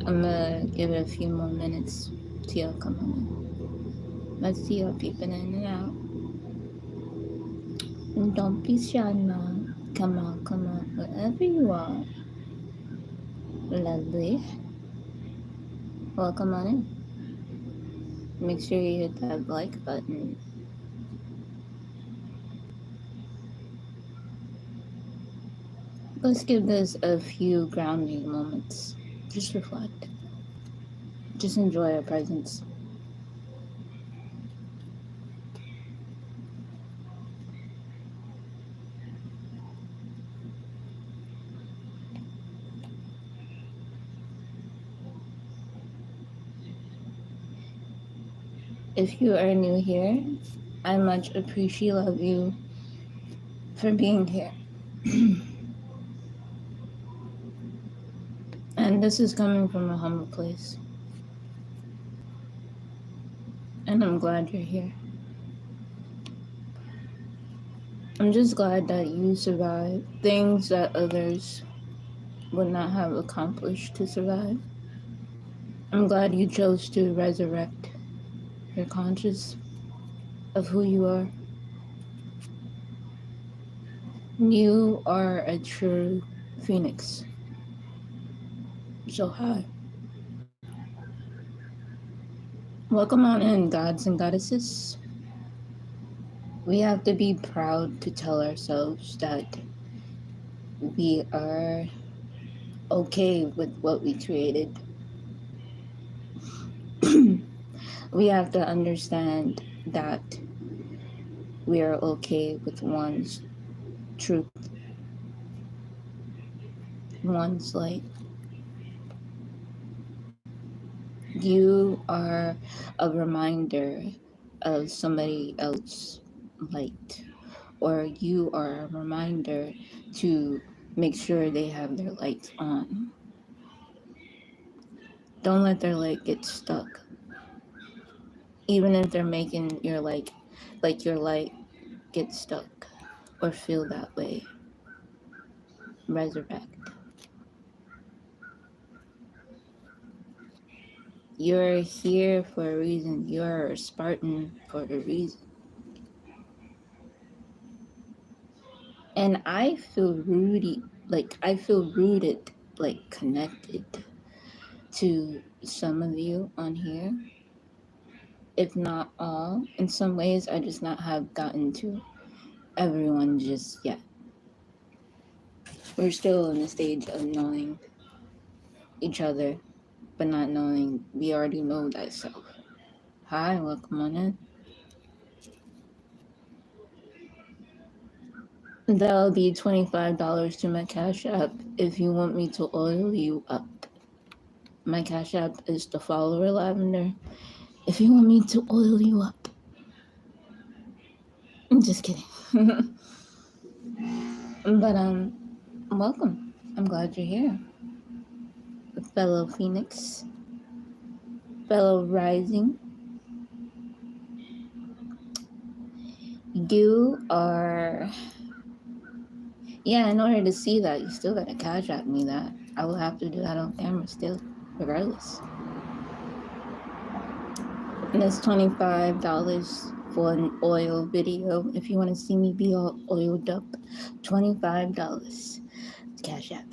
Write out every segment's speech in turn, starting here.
I'm gonna give it a few more minutes till y'all come on. Let's see y'all peeping in and out. And don't be shy now. Come on, wherever you are. Lovely. Welcome on in. Make sure you hit that like button. Let's give this a few grounding moments. Just reflect. Just enjoy our presence. If you are new here, I much appreciate you for being here. And this is coming from a humble place. And I'm glad you're here. I'm just glad that you survived things that others would not have accomplished to survive. I'm glad you chose to resurrect your conscious of who you are. You are a true phoenix. So hi. Welcome on in, gods and goddesses. We have to be proud to tell ourselves that we are okay with what we created. We have to understand that we are okay with one's truth, one's light. You are a reminder of somebody else's light, or you are a reminder to make sure they have their lights on. Don't let their light get stuck. Even if they're making your light, like your light get stuck or feel that way. Resurrect. You're here for a reason. You're a Spartan for a reason. And I feel rooted, like connected to some of you on here. If not all, in some ways I just not have gotten to everyone just yet. We're still in the stage of knowing each other, but not knowing we already know that self. Hi, welcome on in. That'll be $25 to my Cash App if you want me to oil you up. My Cash App is thefollowerlavender if you want me to oil you up. I'm just kidding. But welcome. I'm glad you're here. Fellow Phoenix, fellow Rising. You are, in order to see that, you still gotta Cash App me that. I will have to do that on camera still, regardless. And it's $25 for an oil video. If you want to see me be all oiled up, $25. Cash App.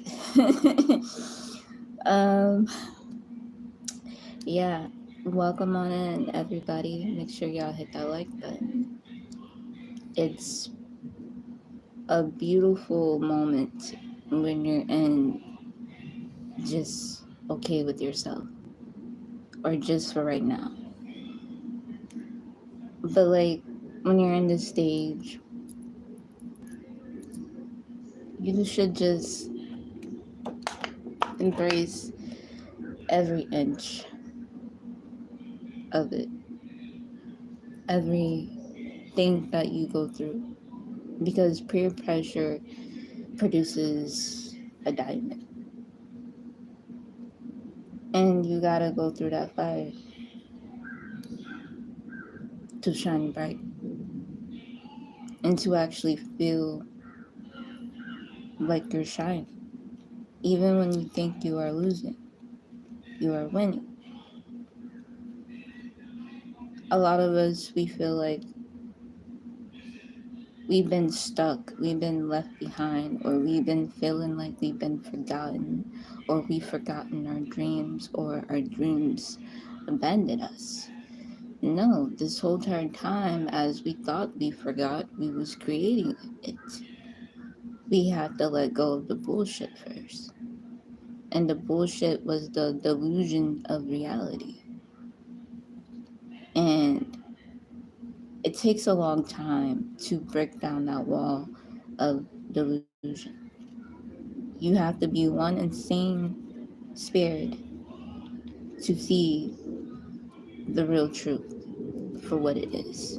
Yeah, welcome on in, everybody. Make sure y'all hit that like button. It's a beautiful moment when you're in just okay with yourself, or just for right now. But like when you're in this stage, you should just embrace every inch of it, everything that you go through, because peer pressure produces a diamond, and you gotta go through that fire to shine bright and to actually feel like you're shining, even when you think you are losing. you are winning. A lot of us, we feel like we've been stuck, we've been left behind, or we've been feeling like we've been forgotten, or we've forgotten our dreams, or our dreams abandoned us. No, this whole entire time, as we thought we forgot, we was creating it. We had to let go of the bullshit first. And the bullshit was the delusion of reality. And it takes a long time to break down that wall of delusion. You have to be one insane spirit to see the real truth for what it is.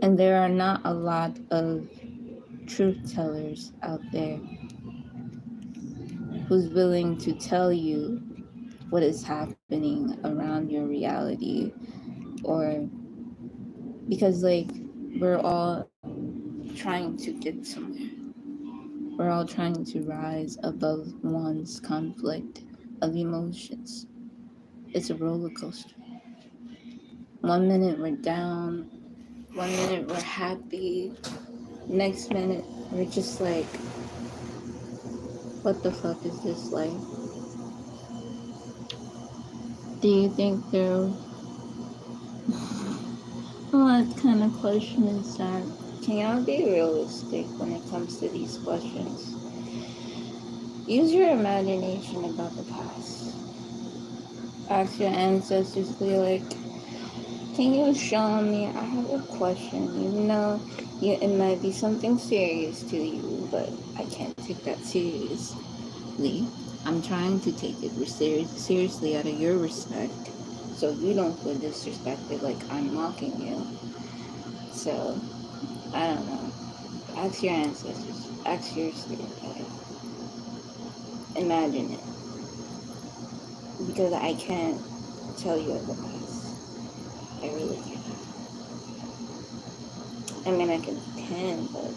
And there are not a lot of truth tellers out there who's willing to tell you what is happening around your reality, or because like we're all trying to get somewhere. We're all trying to rise above one's conflict of emotions. It's a roller coaster. One minute we're down, one minute we're happy, next minute we're just like, what the fuck is this like? Do you think there, what kind of question is that? Can y'all be realistic when it comes to these questions? Use your imagination about the past. Ask your ancestors, be like, can you show me? I have a question. It might be something serious to you, but I can't take that seriously. I'm trying to take it seriously out of your respect, so you don't feel disrespected like I'm mocking you. So, I don't know. Ask your ancestors. Ask your spirit guide. Imagine it. Because I can't tell you otherwise. I really can't. I mean, I can, but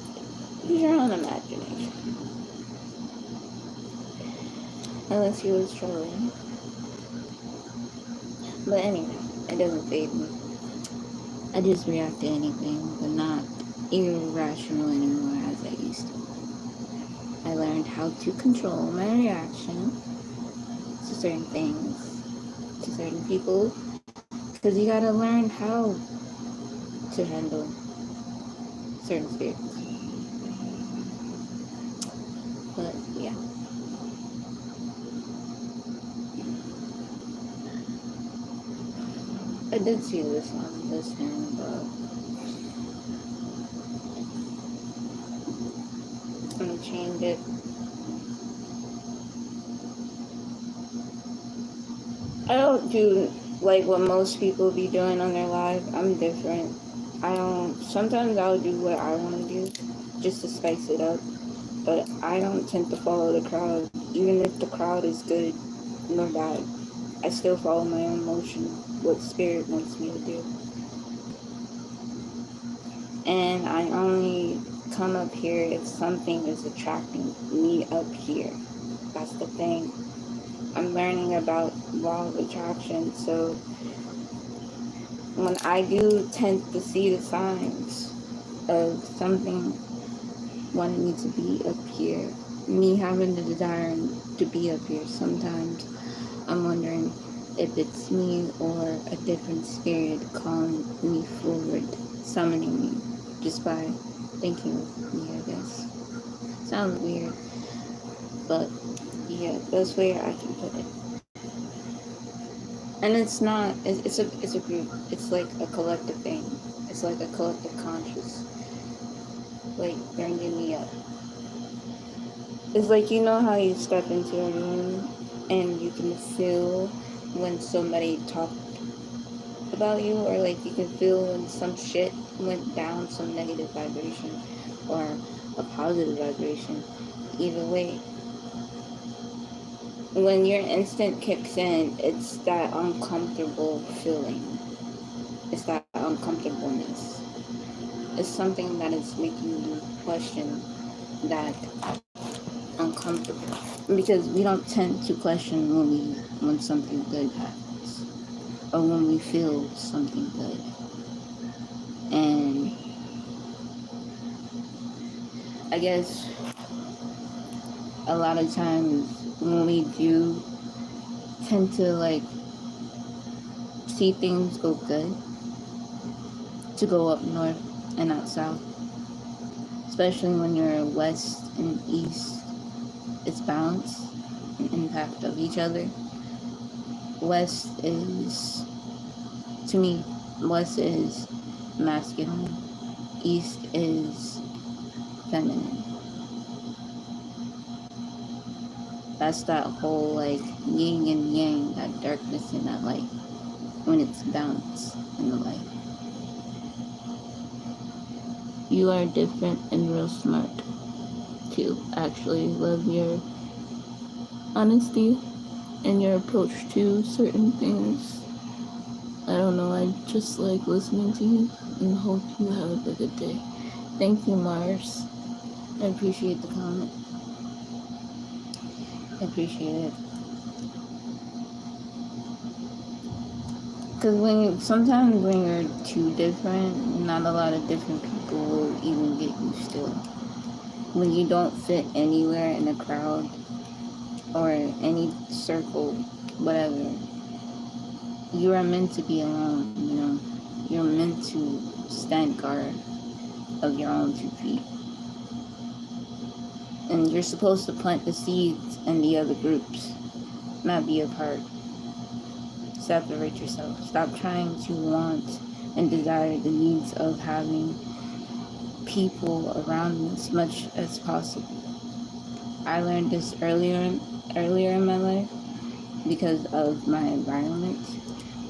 use your own imagination. Unless you was trolling. But anyway, it doesn't fade me. I just react to anything, but not irrational anymore as I used to. I learned how to control my reaction to certain things, to certain people, because you gotta learn how to handle certain spirits. But yeah. I did see this on this thing, but I'm gonna change it. I don't do like what most people be doing on their live. I'm different. Sometimes I'll do what I want to do just to spice it up, but I don't tend to follow the crowd. Even if the crowd is good nor bad, I still follow my own motion, what spirit wants me to do. And I only come up here if something is attracting me up here. That's the thing. I'm learning about law of attraction, so when I do tend to see the signs of something wanting me to be up here, me having the desire to be up here, sometimes I'm wondering if it's me or a different spirit calling me forward, summoning me just by thinking of me, I guess. Sounds weird, but yeah, that's where I can put it. And it's not, it's a group. It's like a collective thing. It's like a collective conscious, like bringing me up. It's like, you know how you step into a room and you can feel when somebody talked about you, or like you can feel when some shit went down, some negative vibration or a positive vibration. Either way, when your instinct kicks in, it's that uncomfortable feeling. It's that uncomfortableness. It's something that is making you question that comfortable, because we don't tend to question when something good happens, or when we feel something good. And I guess a lot of times when we do tend to like see things go good, to go up north and out south, especially when you're west and east, it's balance and impact of each other. West is, to me, west is masculine, east is feminine. That's that whole like yin and yang, that darkness and that light, when it's balanced in the light. You are different and real smart too. Actually, love your honesty and your approach to certain things. I don't know, I just like listening to you and hope you have a good day. Thank you, Mars. I appreciate the comment. I appreciate it. Because sometimes when you're too different, not a lot of different people will even get you still. When you don't fit anywhere in a crowd or any circle, whatever, you are meant to be alone, you know. You're meant to stand guard of your own 2 feet. And you're supposed to plant the seeds in the other groups, not be a part. Separate yourself. Stop trying to want and desire the needs of having people around you as much as possible. I learned this earlier in my life because of my environment,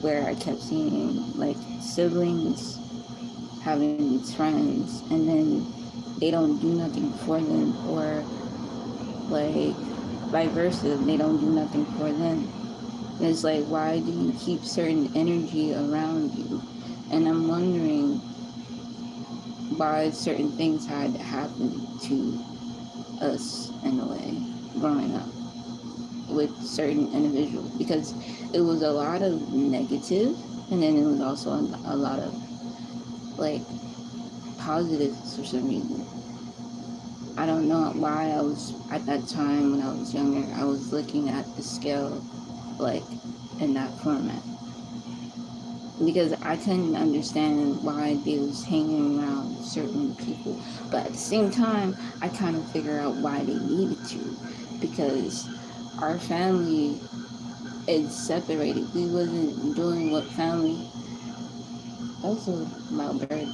where I kept seeing like siblings having these friends, and then they don't do nothing for them, or like vice versa, they don't do nothing for them. And it's like, why do you keep certain energy around you? And I'm wondering why certain things had to happen to us in a way growing up with certain individuals, because it was a lot of negative, and then it was also a lot of like positives for some reason. I don't know why I was, at that time when I was younger, I was looking at the scale like in that format, because I couldn't understand why they was hanging around certain people. But at the same time, I kind of figure out why they needed to, because our family is separated. We wasn't doing what family, that's a loud bird.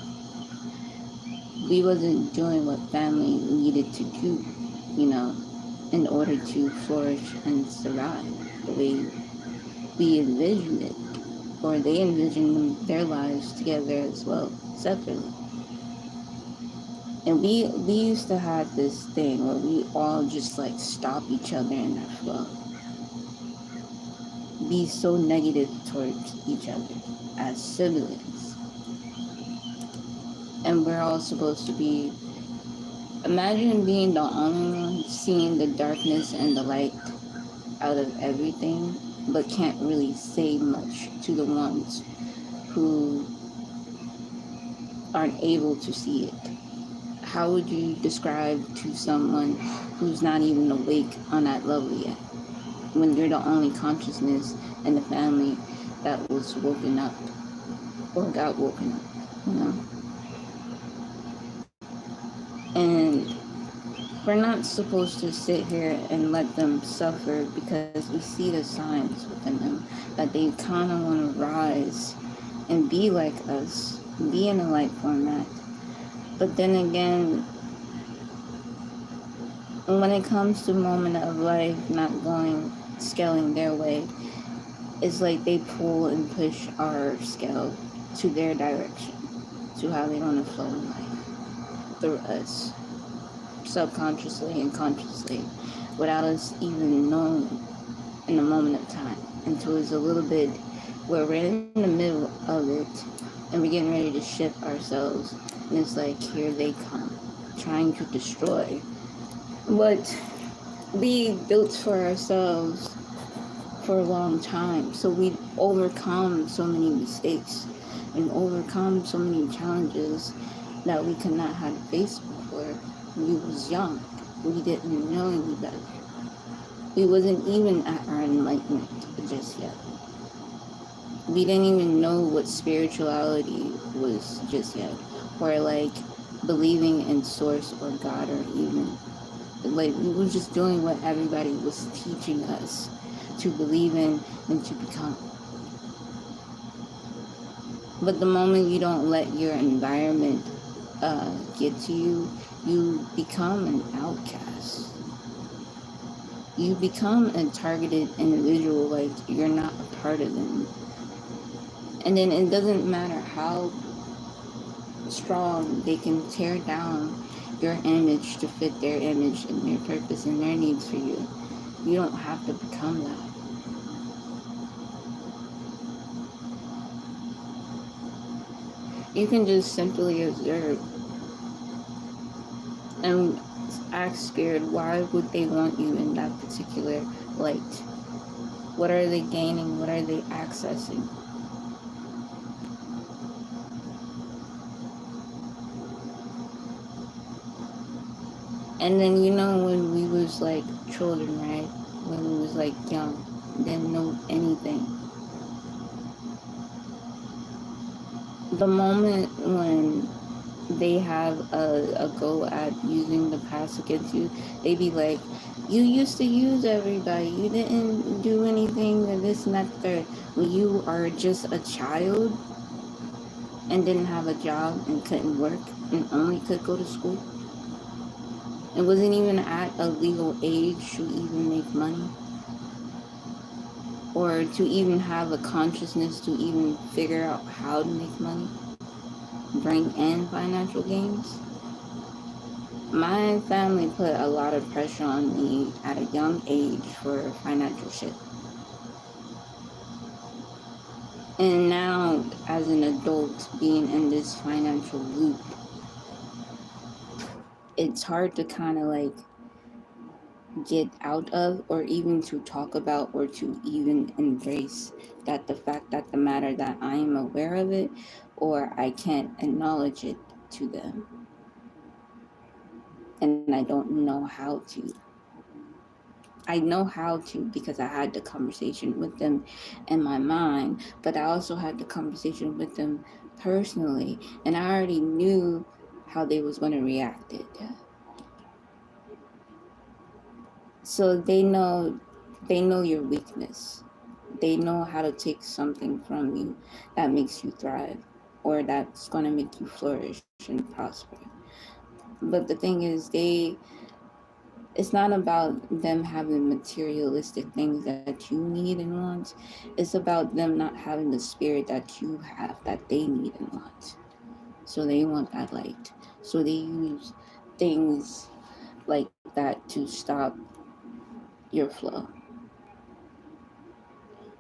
We wasn't doing what family needed to do, you know, in order to flourish and survive the way we envisioned it, or they envisioned their lives together as well, separately. And we used to have this thing where we all just like stop each other in their flow, be so negative towards each other as siblings. And we're all supposed to be, imagine being the only one seeing the darkness and the light out of everything, but can't really say much to the ones who aren't able to see it. How would you describe to someone who's not even awake on that level yet, when you're the only consciousness in the family that was woken up or got woken up, you know? And we're not supposed to sit here and let them suffer, because we see the signs within them that they kind of want to rise and be like us, be in a light format. But then again, when it comes to moment of life not going, scaling their way, it's like they pull and push our scale to their direction, to how they want to flow in life through us, subconsciously and consciously, without us even knowing in the moment of time, until it's a little bit where we're in the middle of it and we're getting ready to shift ourselves, and it's like, here they come, trying to destroy what we built for ourselves for a long time. So we overcome so many mistakes and overcome so many challenges that we could not have faced before. We was young. We didn't know any better. We wasn't even at our enlightenment just yet. We didn't even know what spirituality was just yet. Or like believing in source or God, or even like we were just doing what everybody was teaching us to believe in and to become. But the moment you don't let your environment get to you, you become an outcast. You become a targeted individual, like you're not a part of them. And then it doesn't matter how strong they can tear down your image to fit their image and their purpose and their needs for you. You don't have to become that. You can just simply observe and ask spirit, why would they want you in that particular light? What are they gaining? What are they accessing? And then when we was like children, right? When we was like young, didn't know anything. The moment when they have a go at using the past against you, they be like, you used to use everybody, you didn't do anything and this and that third. When you are just a child and didn't have a job and couldn't work and only could go to school and wasn't even at a legal age to even make money or to even have a consciousness to even figure out how to make money, bring in financial gains. My family put a lot of pressure on me at a young age for financial shit. And now, as an adult, being in this financial loop, it's hard to kind of like get out of, or even to talk about, or to even embrace that the fact that the matter that I am aware of it, or I can't acknowledge it to them. And I don't know how to. I know how to because I had the conversation with them in my mind, but I also had the conversation with them personally, and I already knew how they was going to react it. So they know your weakness. They know how to take something from you that makes you thrive, or that's going to make you flourish and prosper. But the thing is, it's not about them having materialistic things that you need and want. It's about them not having the spirit that you have that they need and want. So they want that light. So they use things like that to stop your flow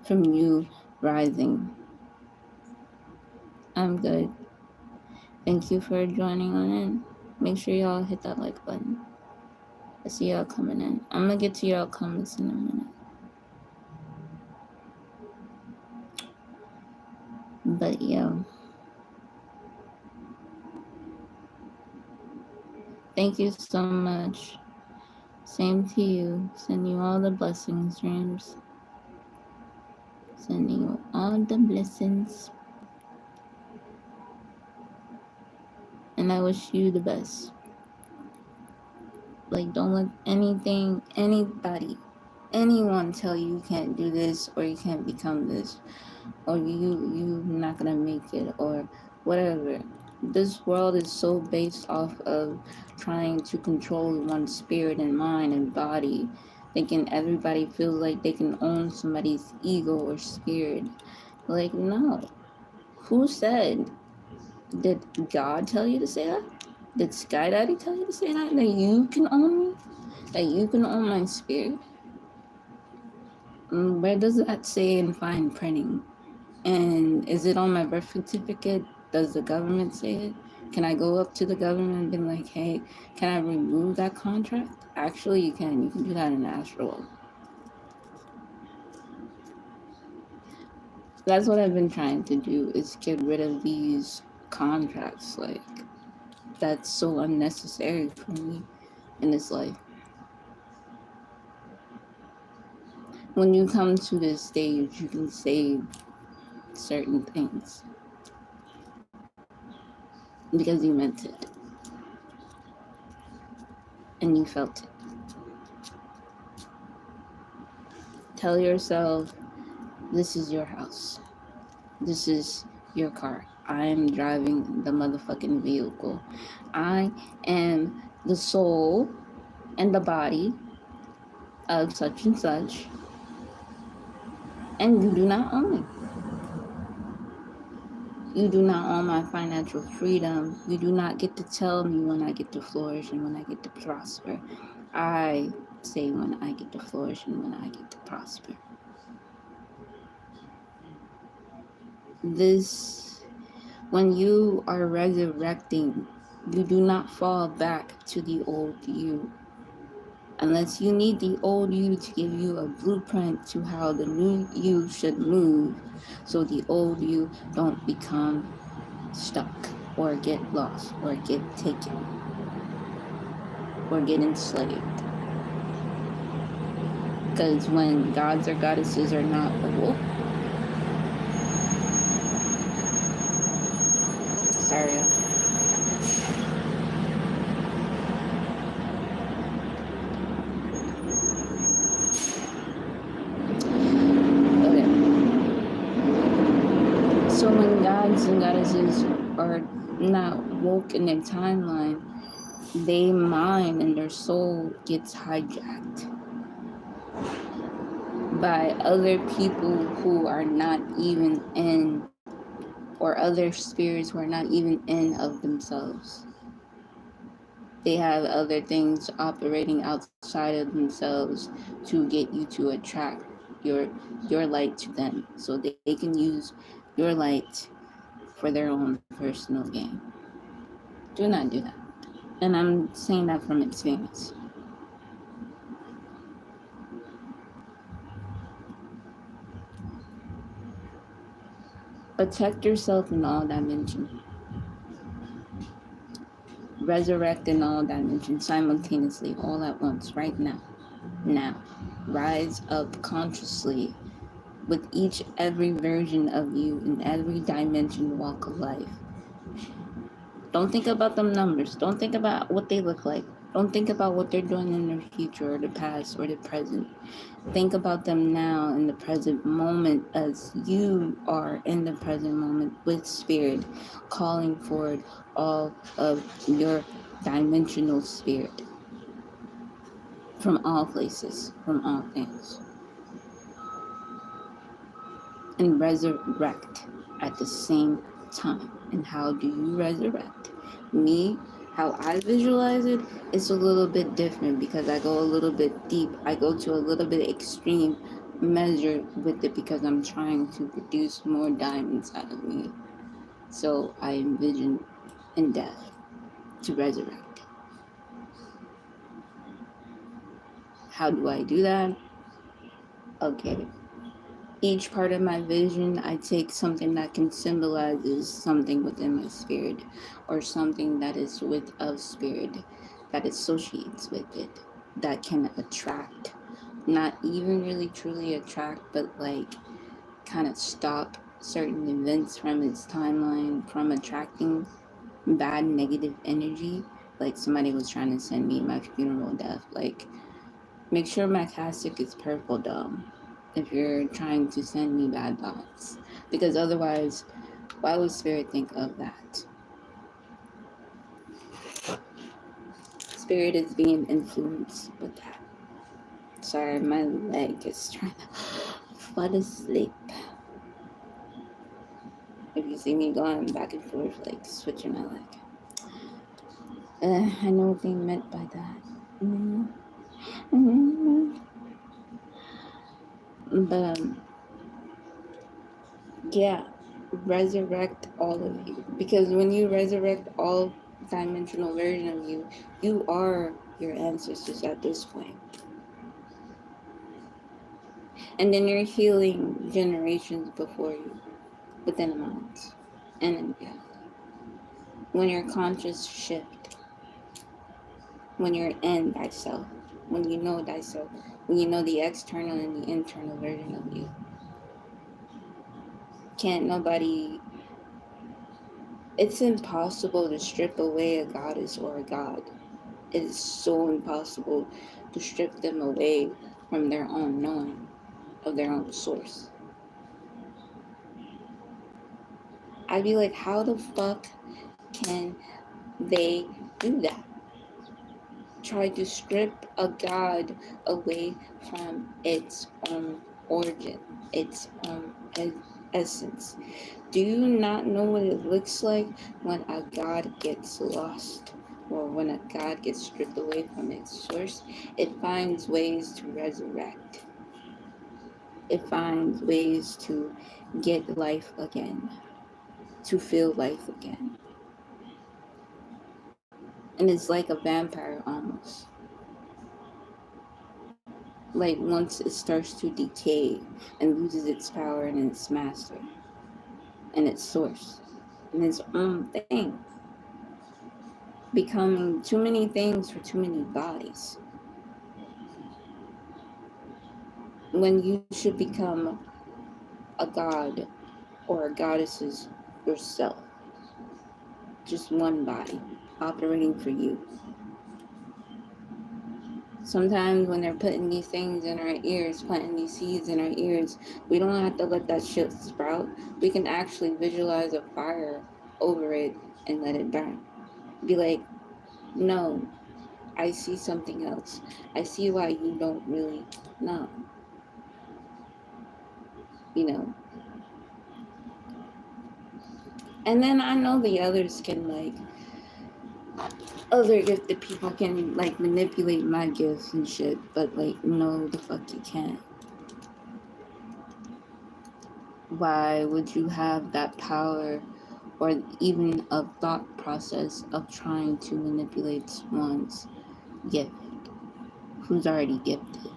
from you rising. I'm good. Thank you for joining on in. Make sure y'all hit that like button. I see y'all coming in. I'm gonna get to y'all comments in a minute. But yeah. Thank you so much. Same to you. Send you all the blessings, dreams. Sending you all the blessings. And I wish you the best. Like, don't let anybody, anyone tell you can't do this, or you can't become this, or you're not gonna make it, or whatever. This world is so based off of trying to control one's spirit and mind and body, thinking everybody feels like they can own somebody's ego or spirit. Like, no. Who said? Did God tell you to say that? Did Sky Daddy tell you to say that? That you can own me? That you can own my spirit? Where does that say in fine printing? And is it on my birth certificate? Does the government say it? Can I go up to the government and be like, hey, can I remove that contract? Actually, you can. You can do that in the astral world. That's what I've been trying to do, is get rid of these contracts. Like, that's so unnecessary for me in this life. When you come to this stage, you can say certain things because you meant it and you felt it. Tell yourself, this is your house. This is your car. I am driving the motherfucking vehicle. I am the soul and the body of such and such, and you do not own it. You do not own my financial freedom. You do not get to tell me when I get to flourish and when I get to prosper. I say when I get to flourish and when I get to prosper. When you are resurrecting, you do not fall back to the old you. Unless you need the old you to give you a blueprint to how the new you should move, so the old you don't become stuck or get lost or get taken or get enslaved. Because when gods or goddesses are not awoke, sorry, okay. So when gods and goddesses are not woke in their timeline, their mind and their soul gets hijacked by other people who are not even in, or other spirits who are not even in of themselves. They have other things operating outside of themselves to get you to attract your light to them, so they can use your light for their own personal gain. Do not do that. And I'm saying that from experience. Protect yourself in all dimensions. Resurrect in all dimensions simultaneously, all at once, right now. Now. Rise up consciously with every version of you in every dimension, walk of life. Don't think about them numbers. Don't think about what they look like. Don't think about what they're doing in their future or the past or the present. Think about them now in the present moment, as you are in the present moment with spirit, calling forward all of your dimensional spirit from all places, from all things. And resurrect at the same time. And how do you resurrect? Me, how I visualize it, it's a little bit different because I go a little bit deep. I go to a little bit extreme measure with it because I'm trying to produce more diamonds out of me. So I envision in death to resurrect. How do I do that? Okay. Each part of my vision, I take something that can symbolizes something within my spirit, or something that is of spirit, that associates with it, that can attract, not even really truly attract, but like kind of stop certain events from its timeline from attracting bad negative energy. Like somebody was trying to send me my funeral death, like, make sure my casket is purple, though, if you're trying to send me bad thoughts. Because otherwise, why would Spirit think of that? Spirit is being influenced with that. Sorry, my leg is trying to fall asleep. If you see me going back and forth, like switching my leg. I know what they meant by that. But, yeah, resurrect all of you. Because when you resurrect all dimensional version of you, you are your ancestors at this point. And then you're healing generations before you, within a month. And in reality. When your conscious shift, when you're in thyself, when you know thyself, when you know the external and the internal version of you. Can't nobody, it's impossible to strip away a goddess or a god. It is so impossible to strip them away from their own knowing of their own source. I'd be like, how the fuck can they do that? Try to strip a god away from its own origin, its own essence. Do you not know what it looks like when a god gets lost, or when a god gets stripped away from its source? It finds ways to resurrect. It finds ways to get life again, to feel life again. And it's like a vampire almost. Like once it starts to decay and loses its power and its master and its source and its own thing, becoming too many things for too many bodies. When you should become a god or a goddess yourself, just one body operating for you. Sometimes when they're putting these things in our ears, planting these seeds in our ears, we don't have to let that shit sprout. We can actually visualize a fire over it and let it burn. Be like, no, I see something else. I see why you don't really know. You know. And then I know the others can, like, other gifted people can, like, manipulate my gifts and shit, but, like, no, the fuck you can't. Why would you have that power or even a thought process of trying to manipulate someone's gift who's already gifted?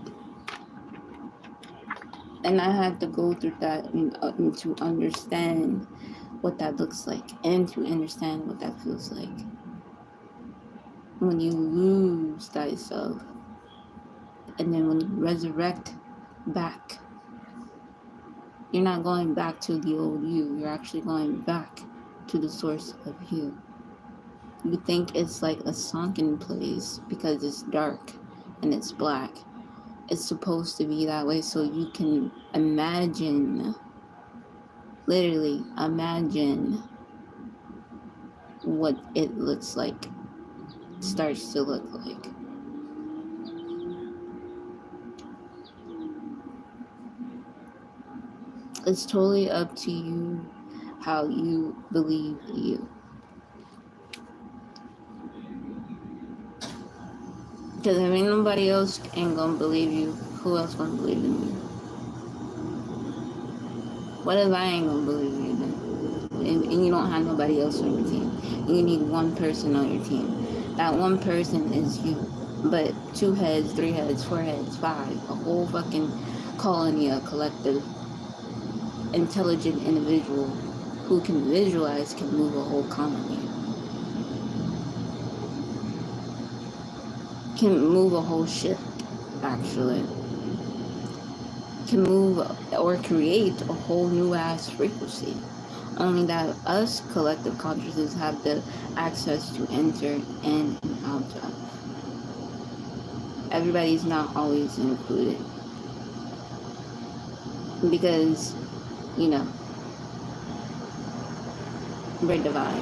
And I had to go through that and to understand what that looks like and to understand what that feels like. When you lose thyself and then when you resurrect back, you're not going back to the old you. You're actually going back to the source of you. You think it's like a sunken place because it's dark and it's black. It's supposed to be that way so you can imagine, literally imagine what it looks like, starts to look like. It's totally up to you how you believe you. Because if ain't nobody else ain't gonna believe you, who else gonna believe in you? What if I ain't gonna believe you then? And you don't have nobody else on your team. You need one person on your team. That one person is you. But 2 heads, 3 heads, 4 heads, 5, a whole fucking colony, a collective, intelligent individual who can visualize can move a whole colony. Can move a whole ship, actually. Can move or create a whole new ass frequency. Only that us collective consciousness have the access to enter in and out of. Everybody's not always included. Because, you know, we're divine.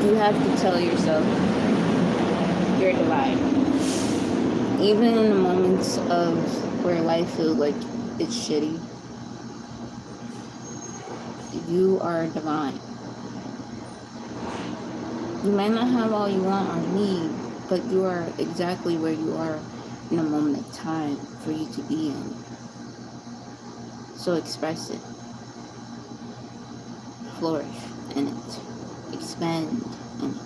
You have to tell yourself you're divine. Even in the moments of where life feels like it's shitty, you are divine. You might not have all you want or need, but you are exactly where you are in a moment of time for you to be in. So express it, flourish in it, expand in it.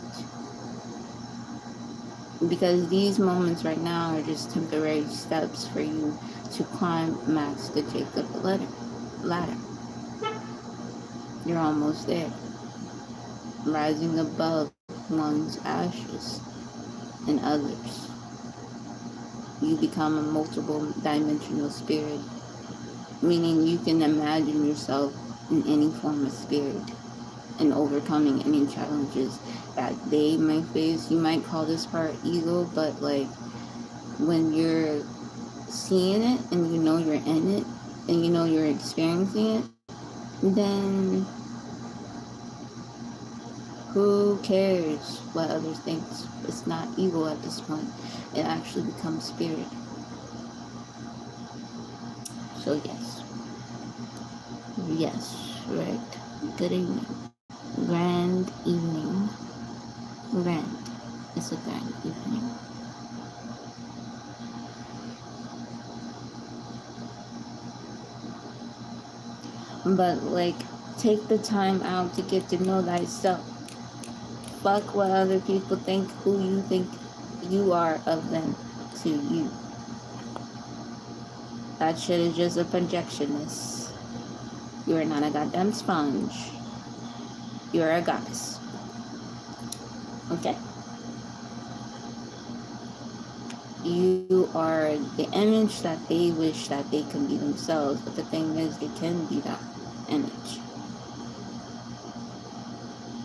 Because these moments right now are just temporary steps for you to climax the Jacob ladder. You're almost there, rising above one's ashes and others. You become a multiple dimensional spirit, meaning you can imagine yourself in any form of spirit and overcoming any challenges that they may face. You might call this part ego, but like when you're seeing it and you know you're in it and you know you're experiencing it, then who cares what others think? It's not ego at this point. It actually becomes spirit. So yes, right. Good evening. Grand evening. Grand. It's a grand evening. But like, take the time out to get to know thyself. Fuck what other people think, who you think you are of them to you. That shit is just a projectionist. You are not a goddamn sponge. You are a goddess. Okay? You are the image that they wish that they can be themselves, but the thing is, they can be that image.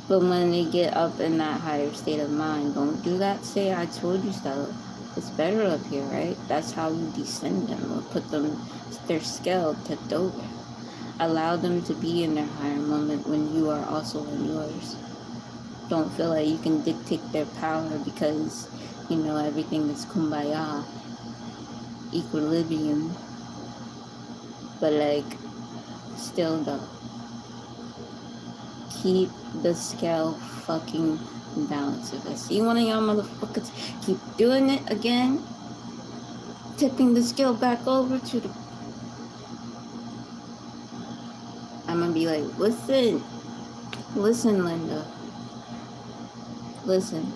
But when they get up in that higher state of mind, don't do that. Say, I told you so. It's better up here, right? That's how you descend them or put them, their scale tipped over. Allow them to be in their higher moment when you are also in yours. Don't feel like you can dictate their power because, you know, everything is kumbaya, equilibrium. But like, still though, keep the scale fucking balanced. If I see one of y'all motherfuckers keep doing it again, tipping the scale back over to the, I'm gonna be like, listen, Linda, listen,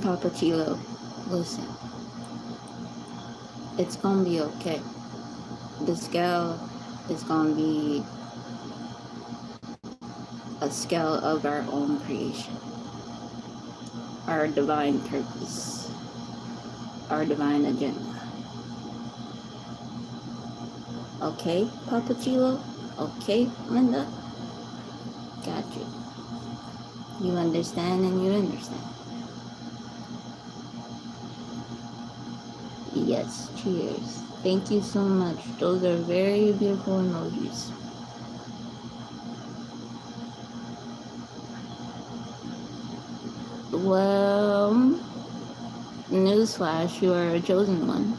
Papa Chilo, listen, it's gonna be okay. The scale is gonna be a scale of our own creation, our divine purpose, our divine agenda. Okay, Papa Chilo? Okay, Linda? Got you. You understand and you understand. Yes, cheers. Thank you so much. Those are very beautiful emojis. Well, newsflash, you are a chosen one.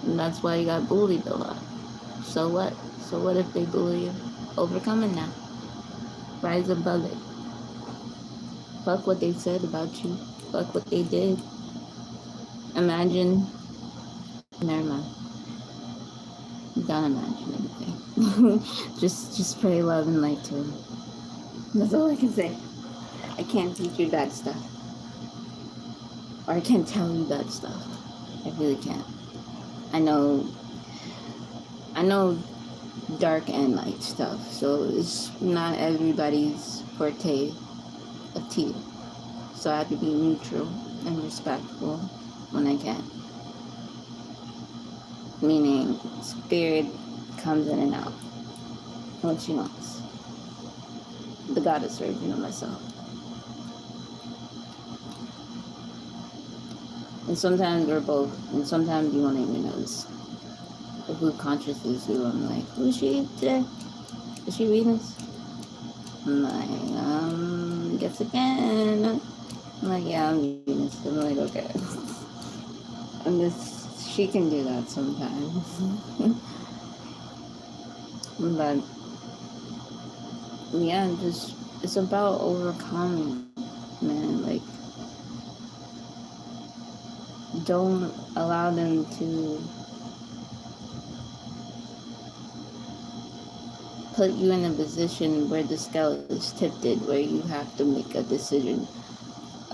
And that's why you got bullied a lot. So what? So what if they bully you? Overcome it now. Rise above it. Fuck what they said about you. Fuck what they did. Imagine. Never mind. Don't imagine anything. just pray love and light to him. That's all I can say. I can't teach you that stuff. Or I can't tell you that stuff. I really can't. I know dark and light stuff, so it's not everybody's forte of tea. So I have to be neutral and respectful when I can. Meaning, spirit comes in and out when she wants. The goddess version of myself. And sometimes we're both, and sometimes you won't even notice. But who conscious is who? I'm like, who is she today? Is she Venus? I'm like, guess again. I'm like, yeah, I'm Venus. I'm like, okay. And she can do that sometimes. But, yeah, it's about overcoming, man. Like, don't allow them to put you in a position where the scale is tipped, where you have to make a decision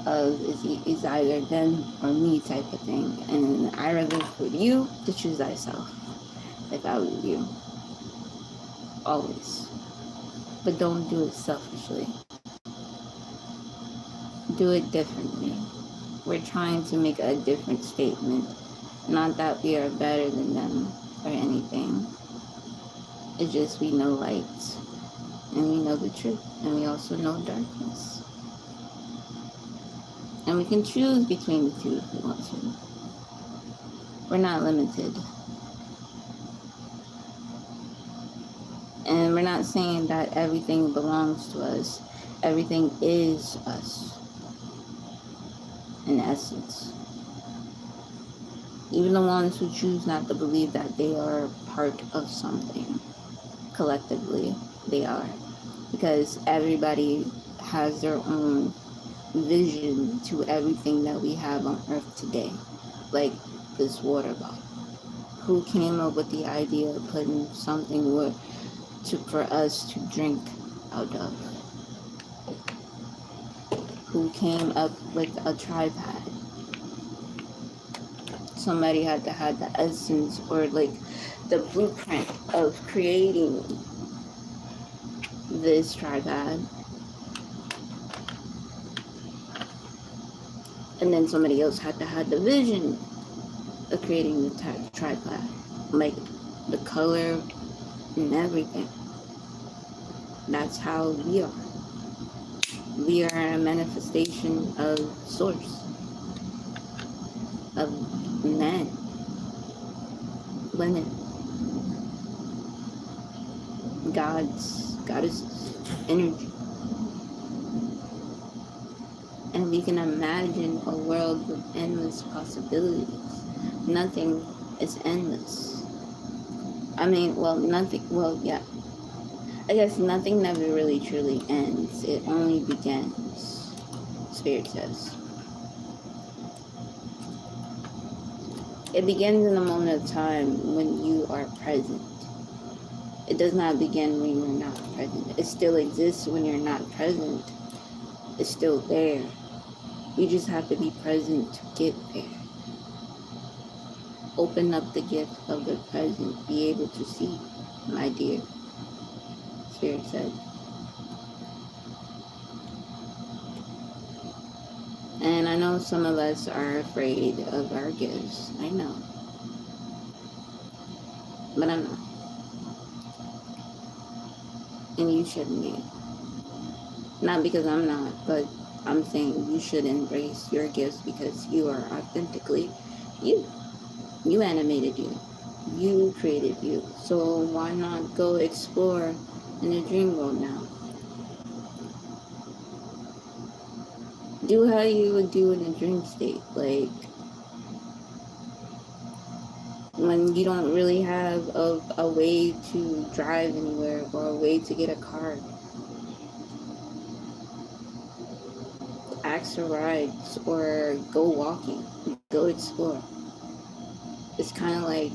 of is either them or me type of thing. And I rather for you to choose thyself if I were you. Always. But don't do it selfishly. Do it differently. We're trying to make a different statement. Not that we are better than them or anything. It's just we know light and we know the truth and we also know darkness. And we can choose between the two if we want to. We're not limited. And we're not saying that everything belongs to us. Everything is us, in essence. Even the ones who choose not to believe that they are part of something, collectively, they are. Because everybody has their own vision to everything that we have on earth today. Like this water bottle. Who came up with the idea of putting something for us to drink out of? Who came up with a tripod? Somebody had to have the essence or like the blueprint of creating this tripod. And then somebody else had to have the vision of creating the tripod. Like the color and everything. That's how we are. We are a manifestation of source, of men, women, goddesses, energy. And we can imagine a world with endless possibilities. Nothing is endless. I mean, yeah. I guess nothing never really truly ends. It only begins, Spirit says. It begins in a moment of time when you are present. It does not begin when you're not present. It still exists when you're not present. It's still there. You just have to be present to get there. Open up the gift of the present. Be able to see, my dear. Spirit said. And I know some of us are afraid of our gifts. I know. But I'm not. And you shouldn't be. Not because I'm not, but I'm saying you should embrace your gifts because you are authentically you. You animated you. You created you. So why not go explore in the dream world now? Do how you would do in a dream state. Like when you don't really have a way to drive anywhere or a way to get a car. Ask for rides or go walking. Go explore. It's kind of like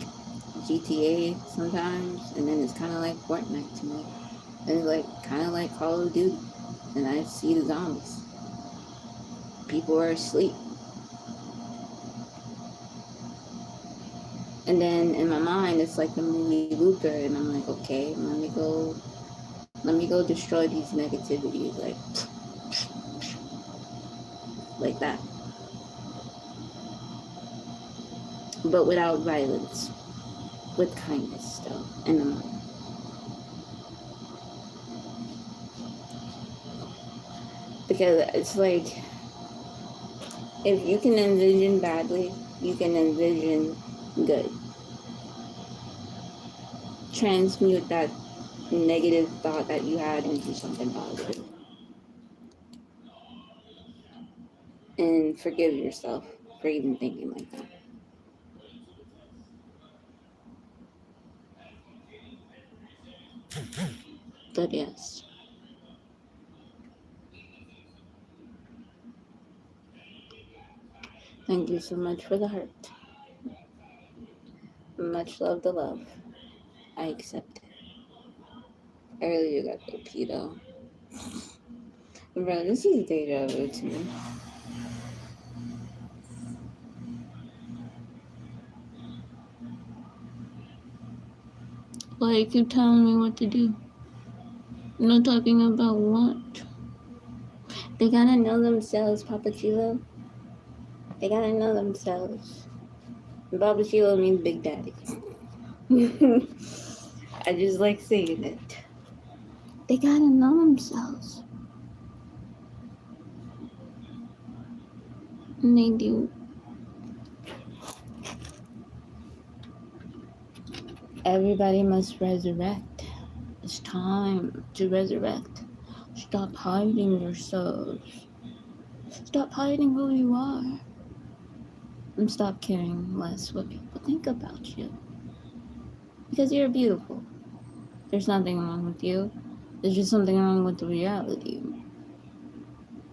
GTA sometimes, and then it's kind of like Fortnite to me. And it's like kind of like Call of Duty. And I see the zombies. People are asleep. And then in my mind, it's like the movie Luther, and I'm like, okay, let me go destroy these negativities, like that. But without violence, with kindness still in the mind. Because it's like, if you can envision badly, you can envision good. Transmute that negative thought that you had into something positive. And forgive yourself for even thinking like that. But yes. Thank you so much for the heart. Much love the love. I accept it. I really got the pedo. Bro, this is deja vu to me. Like, you telling me what to do. I'm not talking about what. They gotta know themselves, Papa Chilo. They gotta know themselves. Papa Chilo means Big Daddy. I just like saying it. They gotta know themselves. And they do. Everybody must resurrect. It's time to resurrect. Stop hiding yourselves. Stop hiding who you are. And stop caring less what people think about you. Because you're beautiful. There's nothing wrong with you. There's just something wrong with the reality.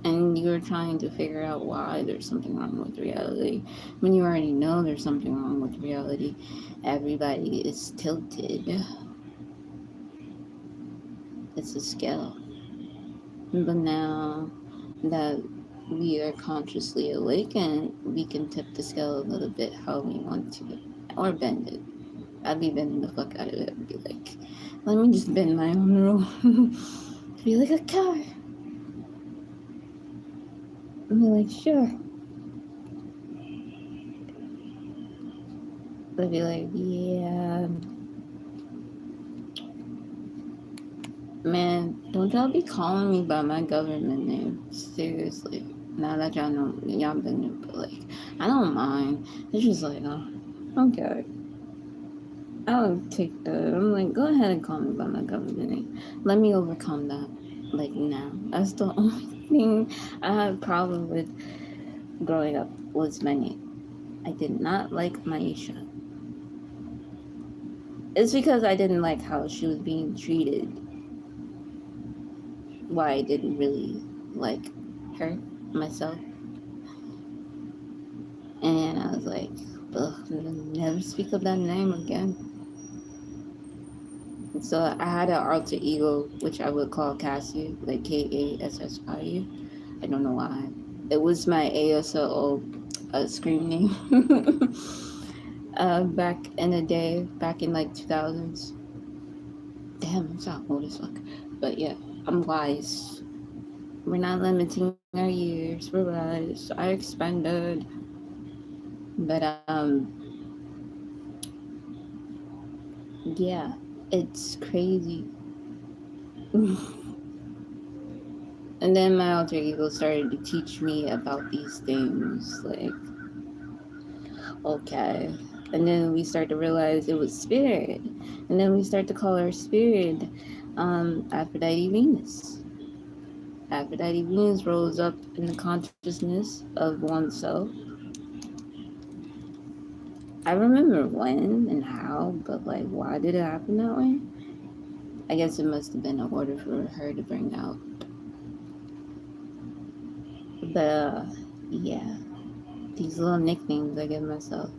And you're trying to figure out why there's something wrong with reality. When you already know there's something wrong with reality, everybody is tilted. It's a scale. But now that we are consciously awakened, we can tip the scale a little bit how we want to. Or bend it. I'd be bending the fuck out of it and be like, let me just bend my own rule. Be like a car. And be like, sure. They'd be like, yeah. Man, don't y'all be calling me by my government name. Seriously. Now that y'all know, y'all been new, but like, I don't mind. It's just like, oh, okay. I don't take that. I'm like, go ahead and call me by my government name. Let me overcome that. Like, now. That's the only thing I had a problem with growing up was my name. I did not like Maisha. It's because I didn't like how she was being treated. Why I didn't really like her, myself. And I was like, ugh, never speak of that name again. And so I had an alter ego, which I would call Cassie, like Kassiu. I don't know why. It was my ASL screen name. Back in the day, back in like 2000s. Damn, I'm so old as fuck. But yeah, I'm wise. We're not limiting our years. We're wise. I expanded. But yeah, it's crazy. And then my alter ego started to teach me about these things, like, okay. And then we start to realize it was spirit. And then we start to call our spirit Aphrodite Venus. Aphrodite Venus rose up in the consciousness of oneself. I remember when and how, but like, why did it happen that way? I guess it must have been in order for her to bring out. But yeah, these little nicknames I give myself,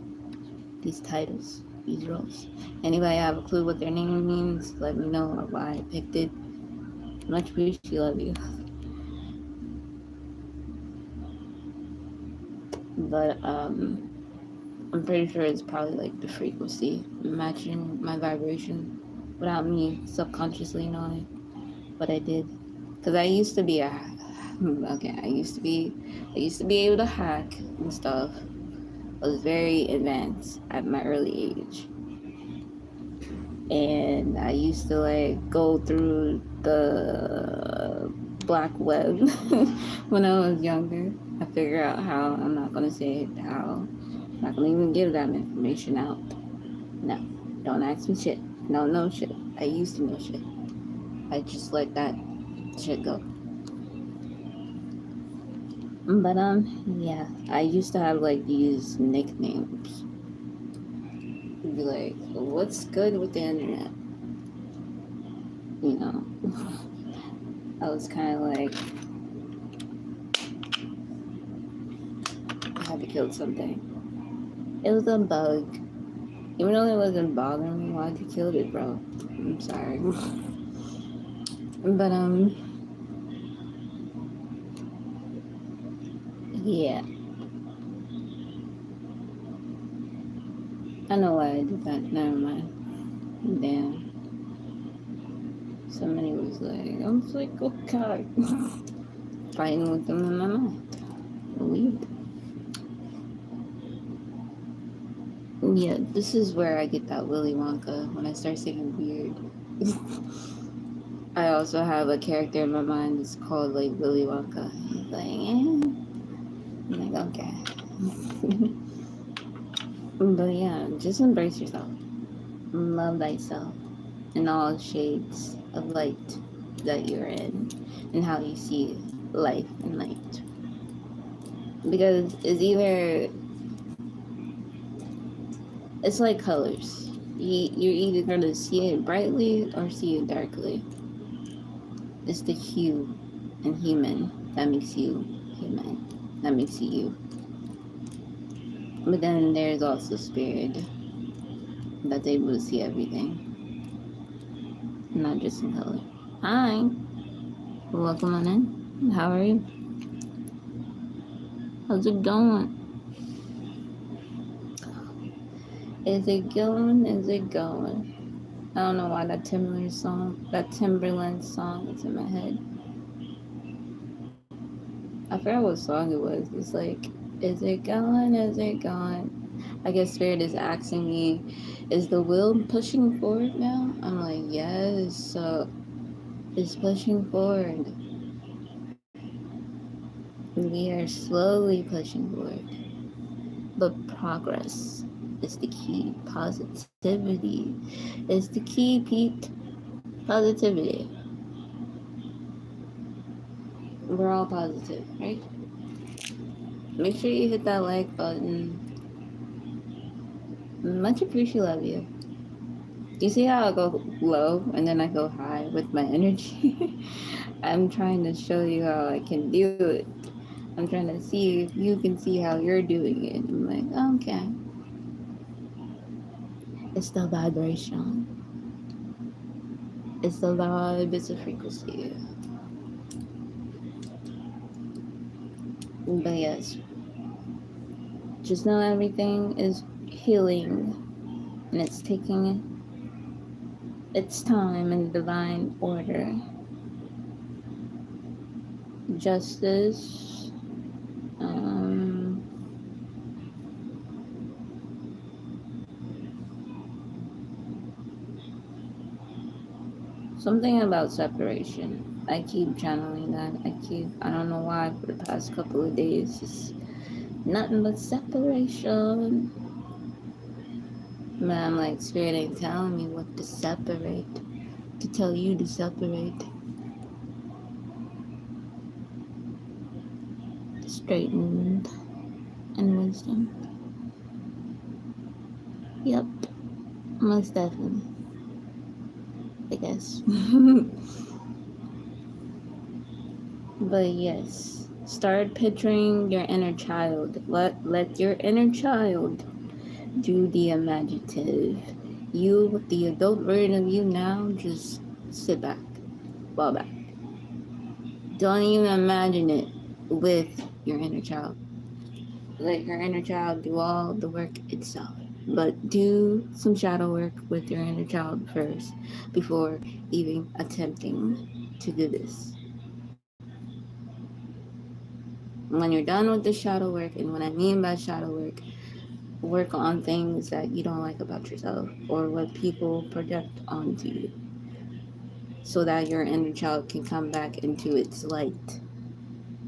these titles, these roles. Anybody have a clue what their name means? Let me know or why I picked it. Much appreciate, love you. But I'm pretty sure it's probably like the frequency matching my vibration without me subconsciously knowing what I did. Because I used to be I used to be able to hack and stuff. I was very advanced at my early age. And I used to like go through the black web when I was younger. I figured out how. I'm not gonna say how. I'm not gonna even give that information out. No, don't ask me shit. No shit. I used to know shit. I just let that shit go. But yeah, I used to have like these nicknames. You'd be like, what's good with the internet? You know, I was kind of like, I had to kill something. It was a bug. Even though it wasn't bothering me, why'd you kill it, bro? I'm sorry. But yeah, I know why I did that. Never mind. Damn. Somebody was like, I'm like, okay. Fighting with them in my mind. Weird. Yeah, this is where I get that Willy Wonka when I start saying weird. I also have a character in my mind that's called like Willy Wonka. He's like, I'm like, okay. But yeah, just embrace yourself. Love thyself in all shades of light that you're in and how you see life and light. Because it's like colors. You're either going to see it brightly or see it darkly. It's the hue and human that makes you human, that makes you you. But then there's also spirit that's able to see everything, not just in color. Hi, welcome on in. How are you? How's it going? Is it going? Is it going? I don't know why that Timberland song is in my head. I forgot what song it was. It's like, is it going? Is it going? I guess Spirit is asking me, is the will pushing forward now? I'm like, yes. So it's pushing forward. We are slowly pushing forward. But progress is the key. Positivity is the key, Pete. Positivity. We're all positive, right? Make sure you hit that like button. Much appreciate, love you. You see how I go low and then I go high with my energy? I'm trying to show you how I can do it. I'm trying to see if you can see how you're doing it. I'm like, okay. It's the vibration. It's the vibe, it's a frequency. But yes, just know everything is healing and it's taking its time in divine order. Justice, something about separation. I keep channeling that. I don't know why for the past couple of days, it's nothing but separation. Man, I'm like, Spirit ain't telling me what to separate, to tell you to separate. Straightened and wisdom. Yep, most definitely. I guess. But yes, start picturing your inner child. Let your inner child do the imaginative. You, the adult version of you now, just sit back, fall back. Don't even imagine it with your inner child. Let your inner child do all the work itself. But do some shadow work with your inner child first before even attempting to do this. When you're done with the shadow work, and what I mean by shadow work on things that you don't like about yourself or what people project onto you so that your inner child can come back into its light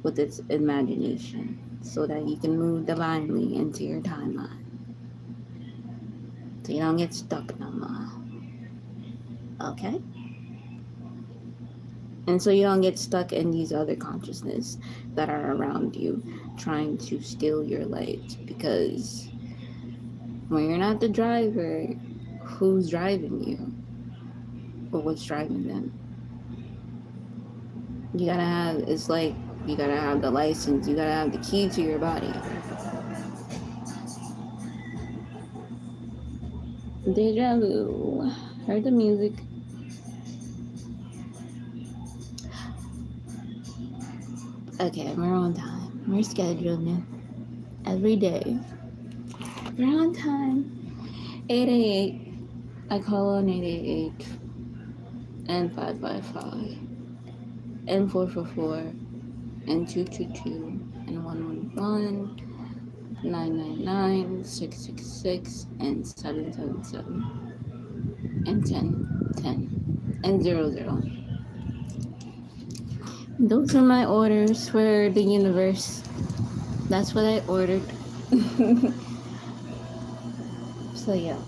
with its imagination so that you can move divinely into your timeline so you don't get stuck no more. Okay? And so you don't get stuck in these other consciousness that are around you trying to steal your light, because when you're not the driver, who's driving you or what's driving them? You gotta have, it's like you gotta have the license, you gotta have the key to your body. Deja vu. Heard the music. Okay, we're on time. We're scheduling every day. We're on time. 888. I call on 888 and 555 and 444 and 222 and 111, 999, 666 and 777 and 1010 and 00. Those are my orders for the universe. That's what I ordered. So yeah.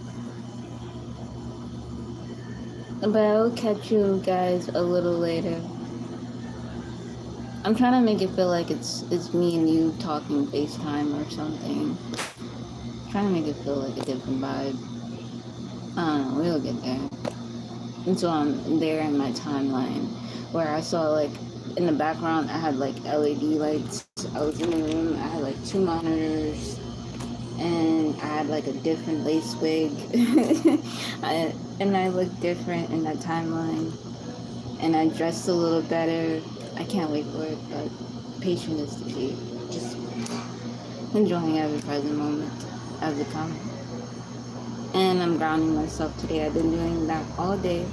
But I'll catch you guys a little later. I'm trying to make it feel like it's me and you talking FaceTime or something. Trying to make it feel like a different vibe. I don't know, we'll get there. And so I'm there in my timeline where I saw like in the background I had like LED lights. I was in the room, I had like 2 monitors and I had like a different lace wig. And I looked different in that timeline. And I dressed a little better. I can't wait for it, but patience is the key. Just enjoying every present moment as it comes. And I'm grounding myself today. I've been doing that all day.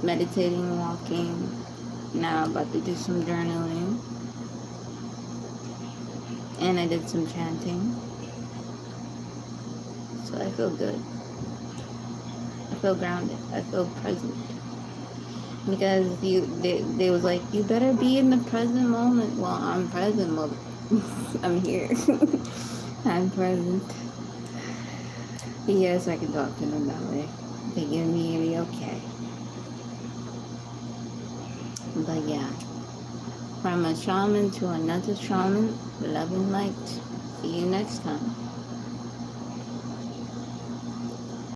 Meditating, walking. Now I'm about to do some journaling. And I did some chanting. So I feel good. I feel grounded. I feel present. Because they was like, you better be in the present moment. Well, I'm present, mother. I'm here. I'm present. Yes, I can talk to them that way. They give me a okay. But yeah. From a shaman to another shaman, love and light. See you next time.